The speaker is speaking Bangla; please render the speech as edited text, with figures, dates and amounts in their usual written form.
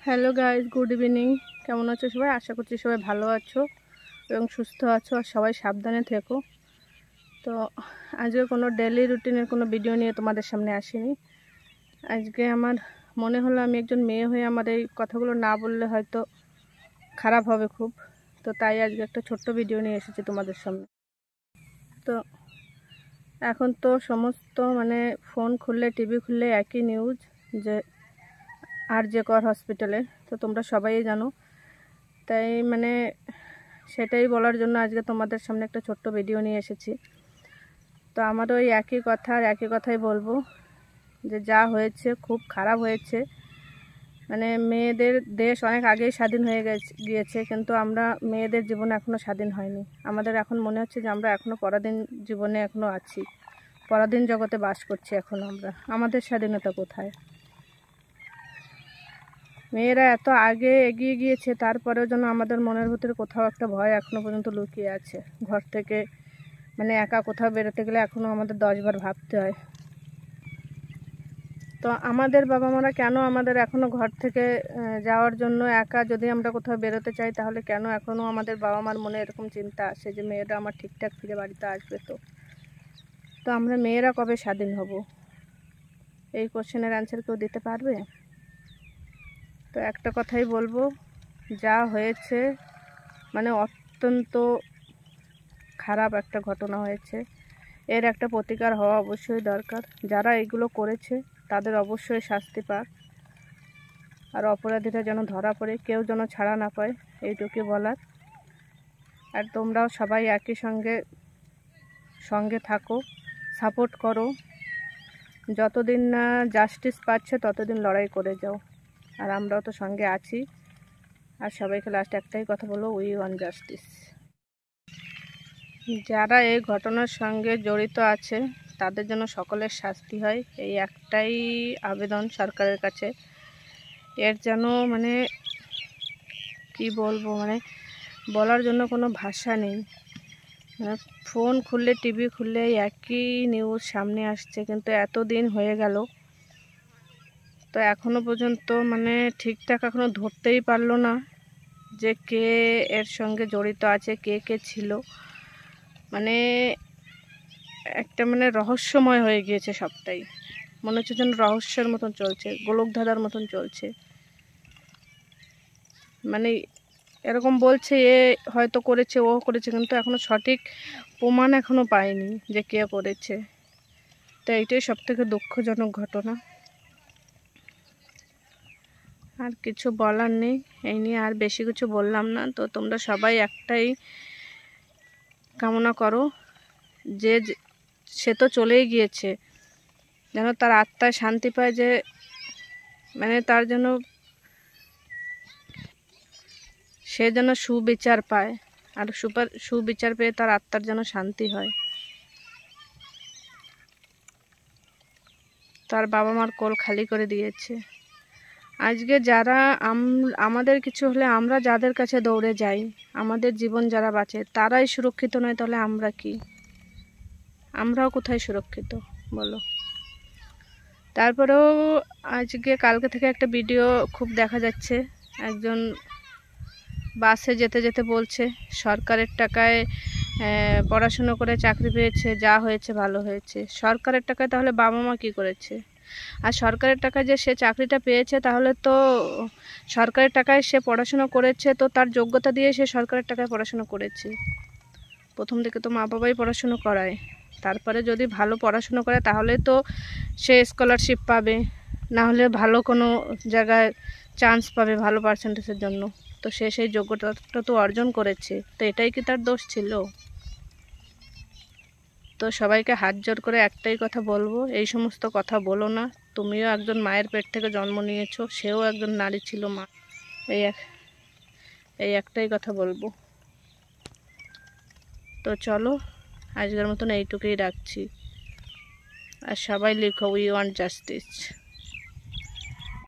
Hello guys, good evening. কেমন আছো সবাই? আশা করছি সবাই ভালো আছো এবং সুস্থ আছো, আর সবাই সাবধানে থেকো। তো আজকে কোনো ডেলি রুটিনের কোনো ভিডিও নিয়ে তোমাদের সামনে আসিনি। আজকে আমার মনে হলো আমি একজন মেয়ে হয়ে আমার এই কথাগুলো না বললে হয়তো খারাপ হবে খুব, তো তাই আজকে একটা ছোট্ট ভিডিও নিয়ে এসেছি তোমাদের সামনে। তো এখন তো সমস্ত ফোন খুললে, টিভি খুললে একই নিউজ, যে আরজে কর হসপিটালে। তো তোমরা সবাই জানো, তাই সেটাই বলার জন্য আজকে তোমাদের সামনে একটা ছোট্ট ভিডিও নিয়ে এসেছি। তো আমারও ওই একই কথা, আর একই কথাই বলবো, যে যা হয়েছে খুব খারাপ হয়েছে। মেয়েদের দেশ অনেক আগেই স্বাধীন হয়ে গিয়েছে, কিন্তু আমরা মেয়েদের জীবনে এখনও স্বাধীন হয়নি। আমাদের এখন মনে হচ্ছে যে আমরা এখনও পরাধীন জীবনে এখনও আছি, পরাধীন জগতে বাস করছি এখন আমরা। আমাদের স্বাধীনতা কোথায়? মেয়েরা এত আগে এগিয়ে গিয়েছে, তারপরেও যেন আমাদের মনের ভিতরে কোথাও একটা ভয় এখনও পর্যন্ত লুকিয়ে আছে। ঘর থেকে একা কোথাও বেরোতে গেলে এখনও আমাদের 10 বার ভাবতে হয়। তো আমাদের বাবা মারা কেন আমাদের এখনও ঘর থেকে যাওয়ার জন্য, একা যদি আমরা কোথাও বেরোতে চাই, তাহলে কেন এখনও আমাদের বাবা মার মনে এরকম চিন্তা আসে যে মেয়েরা আমার ঠিকঠাক ফিরে বাড়িতে আসবে? তো আমরা মেয়েরা কবে স্বাধীন হব? এই কোশ্চেনের অ্যান্সার কেউ দিতে পারবে? তো একটা কথাই বলবো, যা হয়েছে অত্যন্ত খারাপ একটা ঘটনা হয়েছে। এর একটা প্রতিকার হওয়া অবশ্যই দরকার। যারা এগুলো করেছে তাদের অবশ্যই শাস্তি পাক, আর অপরাধীরা যেন ধরা পড়ে, কেউ যেন ছাড়া না পায়, এইটুকুই বলার। আর তোমরাও সবাই একই সঙ্গে থাকো, সাপোর্ট করো। যতদিন না জাস্টিস পাচ্ছে ততদিন লড়াই করে যাও, আর আমরাও তো সঙ্গে আছি। আর সবাইকে লাস্ট একটাই কথা বলবো, উই ওয়ান্ট জাস্টিস। যারা এই ঘটনার সঙ্গে জড়িত আছে তাদের জন্য সকলের শাস্তি হয়, এই একটাই আবেদন সরকারের কাছে। এর যেন কি বলবো, বলার জন্য কোনো ভাষা নেই। ফোন খুললে, টিভি খুললে একই নিউজ সামনে আসছে, কিন্তু এত দিন হয়ে গেল, তো এখনো পর্যন্ত ঠিকঠাক এখনো ধরতেই পারলো না যে কে এর সঙ্গে জড়িত আছে, কে কে ছিল। একটা রহস্যময় হয়ে গিয়েছে সবটাই। মনে হচ্ছে যেন রহস্যের মতন চলছে, গোলকধাঁধার মতন চলছে। এরকম বলছে এ হয়তো করেছে, ও করেছে, কিন্তু এখনো সঠিক প্রমাণ এখনো পায়নি যে কে করেছে। তো এইটাই সবথেকে দুঃখজনক ঘটনা। আর কিছু বলার নেই, এই নিয়ে আর বেশি কিছু বললাম না। তো তোমরা সবাই একটাই কামনা করো যে সে তো চলেই গিয়েছে, যেন তার আত্মায় শান্তি পায়, যে তার যেন সে যেন সুবিচার পায়, আর সুবিচার পেয়ে তার আত্মার যেন শান্তি হয়। তার বাবা মার কোল খালি করে দিয়েছে। আজকে যারা আমাদের কিছু হলে আমরা যাদের কাছে দৌড়ে যাই, আমাদের জীবন যারা বাঁচে তারাই সুরক্ষিত নয়, তাহলে আমরা কি? আমরাও কোথায় সুরক্ষিত বলো? তারপরেও কালকে থেকে একটা ভিডিও খুব দেখা যাচ্ছে, একজন বাসে যেতে যেতে বলছে সরকারের টাকায় পড়াশুনো করে চাকরি পেয়েছে, যা হয়েছে ভালো হয়েছে। সরকারের টাকায় তাহলে বাবা মা কী করেছে? আর সরকারের টাকায় যে সে চাকরিটা পেয়েছে, তাহলে তো সরকারের টাকায় সে পড়াশুনো করেছে, তো তার যোগ্যতা দিয়ে সে সরকারের টাকায় পড়াশুনো করেছে। প্রথম থেকে তো মা বাবাই পড়াশুনো করায়, তারপরে যদি ভালো পড়াশুনো করে তাহলে তো সে স্কলারশিপ পাবে, না হলে ভালো কোনো জায়গায় চান্স পাবে ভালো পার্সেন্টেজের জন্য। তো সে সেই যোগ্যতাটা তো অর্জন করেছে, তো এটাই কি তার দোষ ছিল? তো সবাইকে হাত জোর করে একটাই কথা বলবো, এই সমস্ত কথা বলো না। তুমিও একজন মায়ের পেট থেকে জন্ম নিয়েছো, সেও একজন নারী ছিল, মা। এই একটাই কথা বলবো। তো চলো, আজকের মতন এইটুকুই রাখছি। আর সবাই লিখো, উই ওয়ান্ট জাস্টিস।